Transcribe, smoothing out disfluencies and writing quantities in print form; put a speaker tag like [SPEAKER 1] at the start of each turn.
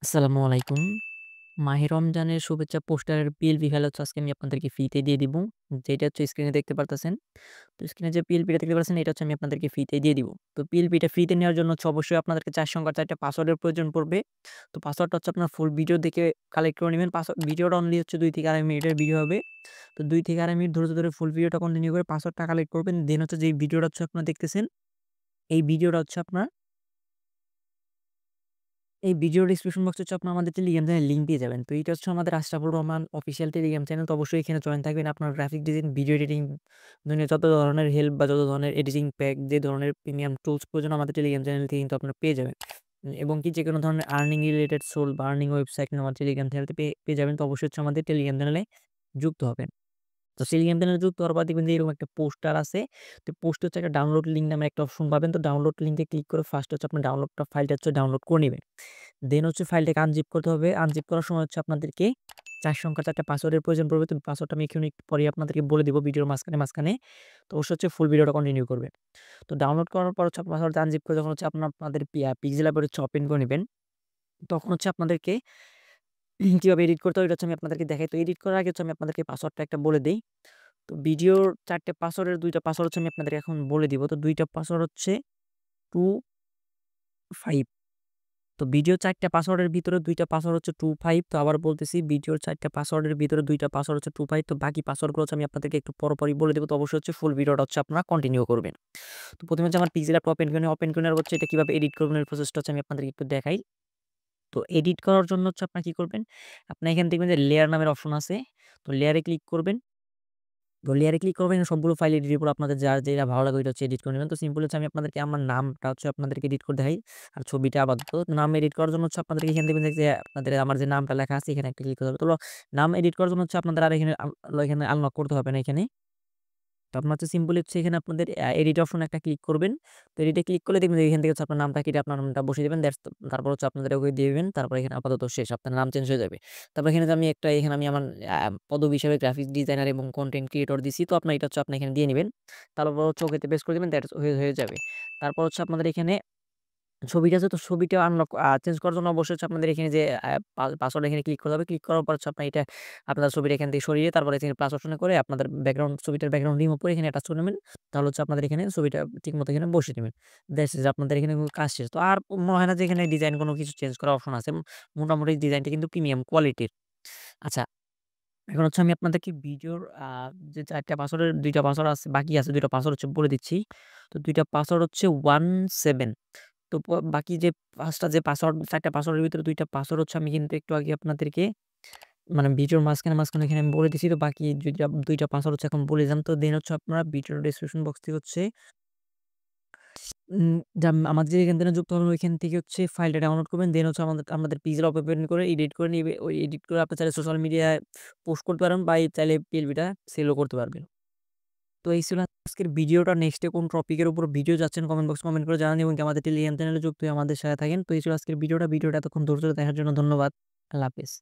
[SPEAKER 1] আসসালামু আলাইকুম। মাহে রমজানের শুভেচ্ছা পোস্টারের পিএলপি ফাইল হচ্ছে আজকে আমি আপনাদেরকে ফ্রিতে দিয়ে দিব। যেটা হচ্ছে স্ক্রিনে দেখতে পারতেছেন। তো স্ক্রিনে যে পিএলপিটা দেখতে পাচ্ছেন এটা হচ্ছে আমি আপনাদেরকে ফ্রিতে দিয়ে দিব। তো পিএলপিটা ফ্রিতে নেওয়ার জন্য হচ্ছে অবশ্যই আপনাদেরকে ৪ সংখ্যার ৪ টা পাসওয়ার্ডের প্রয়োজন পড়বে। তো পাসওয়ার্ডটা হচ্ছে আপনার ফুল ভিডিও দেখে কালেক্ট করে নিবেন। ভিডিওটা অনলি হচ্ছে ২ থেকে ২.৫ মিনিটের ভিডিও হবে। তো ২ থেকে ২.৫ মিনিট ধরে ফুল ভিডিওটা কন্টিনিউ করে পাসওয়ার্ডটা কালেক্ট করবেন। দেন হচ্ছে যেই ভিডিওটা হচ্ছে আপনারা দেখতেছেন, এই ভিডিওটা হচ্ছে আপনার এই ভিডিও ডিসক্রিপশন বক্সে হচ্ছে আপনার আমাদের টেলিগ্রাম চ্যানেল লিঙ্ক পেয়ে যাবেন। তো এইটা হচ্ছে আমাদের Ashrafur Rahman official Telegram channel. তো অবশ্যই এখানে জয়েন থাকবেন। আপনার গ্রাফিক ডিজাইন, ভিডিও এডিটিং দুনিয়ার যত ধরনের হেল্প বা যত ধরনের এডিটিং প্যাক, যে ধরনের প্রিমিয়াম টুলস প্রয়োজন আমাদের টেলিগ্রাম চ্যানেল থেকে কিন্তু আপনারা পেয়ে যাবেন। এবং কি যেকোনো ধরনের আর্নিং রিলেটেড সোল বা আর্নিং ওয়েবসাইট আমার টেলিগ্রাম চ্যানেলতে পেয়ে যাবেন। তো অবশ্যই হচ্ছে আমাদের টেলিগ্রাম চ্যানেলে যুক্ত হবেন। তো টেলিগ্রাম চ্যানেলে যুক্ত হওয়ার পর দেখবেন যে এরকম একটা পোস্টার আছে। তো পোস্টে হচ্ছে একটা ডাউনলোড লিঙ্ক নামে একটা অপশন পাবেন। তো ডাউনলোড লিঙ্কে ক্লিক করে ফার্স্ট হচ্ছে আপনি ফাইলটা হচ্ছে ডাউনলোড করে নিবেন। দেন হচ্ছে ফাইলটাকে আনজিপ করতে হবে। আনজিপ করার সময় হচ্ছে আপনাদেরকে ৪ সংখ্যার ৪ টা পাসওয়ার্ডের প্রয়োজন পড়বে। তো পাসওয়ার্ডটা আমি এক্ষুনি একটু পরেই আপনাদেরকে বলে দিব ভিডিওর মাঝখানে। তো অবশ্যই হচ্ছে ফুল ভিডিওটা কন্টিনিউ করবেন। তো ডাউনলোড করার পর হচ্ছে পাসওয়ার্ডটা আনজিপ করে যখন হচ্ছে আপনাদের পিক্সেল অ্যাপের হচ্ছে ওপেন করে নিবেন। তখন হচ্ছে আপনাদেরকে কিভাবে এডিট করতে হয় এটা হচ্ছে আমি আপনাদেরকে দেখাই। তো এডিট করার আগে হচ্ছে আমি আপনাদেরকে পাসওয়ার্ডটা একটা বলে দেই। তো ভিডিওর ৪ টে পাসওয়ার্ডের ২ টা পাসওয়ার্ড হচ্ছে আমি আপনাদেরকে এখন বলে দিব। তো ২ টা পাসওয়ার্ড হচ্ছে 25। তো ভিডিওর ৪ টা পাসওয়ার্ডের ভিতরে ২ টা পাসওয়ার্ড হচ্ছে 25। তো আবার বলতেছি ভিডিওর ৪ টা পাসওয়ার্ডের ভিতরে ২ টা পাসওয়ার্ড হচ্ছে 25। তো বাকি পাসওয়ার্ডগুলো হচ্ছে আমি আপনাদেরকে একটু পরপরই বলে দেব। তো অবশ্যই হচ্ছে ফুল ভিডিওটা হচ্ছে আপনারা কন্টিনিউ করবেন। তো ১ম এ হচ্ছে আমার পিক্সেল অ্যাপটা ওপেন করে নেওয়ার হচ্ছে এটা কিভাবে এডিট করবেন এর প্রসেসটা হচ্ছে আমি আপনাদেরকে একটু দেখাই। তো এডিট করার জন্য হচ্ছে আপনারা কি করবেন? আপনারা এখানে দেখবেন যে লেয়ার নামের অপশন আছে। তো লেয়ারে ক্লিক করবেন। তো লেয়ারে ক্লিক করবেন সবগুলো ফাইল এডিটের পর আপনাদের যার যেটা ভালো লাগে ওইটা হচ্ছে এডিট করে নেবেন। তো সিম্পল হচ্ছে আমি আপনাদেরকে আমার নামটা হচ্ছে আপনাদেরকে এডিট করে দেখাই। আর ছবিটা আপাতত নাম এডিট করার জন্য হচ্ছে আপনাদেরকে এখানে দেখবেন যে আপনাদের আমার যে নামটা লেখা আছে এখানে একটা ক্লিক করতে হবে। তো নাম এডিট করার জন্য হচ্ছে আপনাদের আর এখানে আনলক করতে হবে না এখানে। তো আপনার হচ্ছে সিম্পলি হচ্ছে এখানে আপনাদের এডিট অপশন একটা ক্লিক করবেন। তো এডিটে ক্লিক করলে দেখবেন যে এখান থেকে হচ্ছে আপনার নামটা কেটে আপনার নামটা বসিয়ে দিবেন। তারপর হচ্ছে আপনাদের ওকে দিয়ে দিবেন। তারপর এখানে আপাতত শেষ। আপনার নাম চেঞ্জ হয়ে যাবে। তারপর এখানে যে আমি এখানে আমি আমার পদবি হিসেবে গ্রাফিক্স ডিজাইনার এবং কনটেন্ট ক্রিয়েটর দিছি। তো আপনার এটা হচ্ছে আপনি এখানে দিয়ে নিবেন। তারপর হচ্ছে ওকেতে পেস্ট করে দিবেন। দ্যাটস হয়ে যাবে। তারপর হচ্ছে আপনাদের এখানে ছবিটা আছে তো ছবিটা চেঞ্জ করার জন্য অবশ্যই হচ্ছে আপনাদের এখানে যে পাসওয়ার্ড এখানে ক্লিক করতে হবে। ক্লিক করার পর হচ্ছে আপনার আপনার ছবিটা এখান থেকে সরিয়ে তারপরে এখানে প্লাস অপশনে করে আপনাদের ছবিটার ব্যাকগ্রাউন্ড রিমুভ করে এখানে অ্যাটাচ করে নেবেন। তাহলে হচ্ছে আপনাদের এখানে ছবিটা ঠিকমতো এখানে বসিয়ে দিবেন। দ্যাটস ইট আপনাদের এখানে কাজ শেষ। তো আর মনে হয় না যে এখানে ডিজাইন কোনো কিছু চেঞ্জ করার অপশন আছে। মোটামুটি ডিজাইনটা কিন্তু প্রিমিয়াম কোয়ালিটির। আচ্ছা, এখন হচ্ছে আমি আপনাদেরকে ভিডিওর যে ৪ টা পাসওয়ার্ডের ২ টা পাসওয়ার্ড আছে বাকি আছে ২ টা পাসওয়ার্ড হচ্ছে বলে দিচ্ছি। তো ২ টা পাসওয়ার্ড হচ্ছে 17। তো বাকি যে ৫ টা যে পাসওয়ার্ড ৪ টা পাসওয়ার্ডের ভিতরে ২ টা পাসওয়ার্ড হচ্ছে আমি কিন্তু একটু আগে আপনাদেরকে মানে ভিডিওর মাঝখানে এখানে আমি বলে দিছি। তো বাকি ২ টা পাসওয়ার্ড হচ্ছে এখন বলে দিলাম। তো দেন হচ্ছে আপনারা ভিডিওর ডেসক্রিপশন বক্স থেকে হচ্ছে উম আমাদের যে এখান থেকে যুক্ত হবেন ওইখান থেকে হচ্ছে ফাইলটা ডাউনলোড করবেন। দেন হচ্ছে আমাদের পিক্সেল ওপেন করে এডিট করে নিবে। ওই এডিট করে আপনি চাইলে সোশ্যাল মিডিয়ায় পোস্ট করতে পারেন বা চাইলে পিএলপিটা সেলও করতে পারবেন। তো এই ছিল আজকের ভিডিওটা। নেক্সট এ কোন টপিকের উপর ভিডিও চাচ্ছেন কমেন্ট করে জানান এবং কি আমাদের টেলিগ্রাম চ্যানেলে যুক্ত হয়ে আমাদের সাথে থাকেন। তো এই ছিল আজকের ভিডিওটা। ভিডিওটা এতক্ষণ ধৈর্য ধরে দেখার জন্য ধন্যবাদ। আল্লাহ হাফেজ।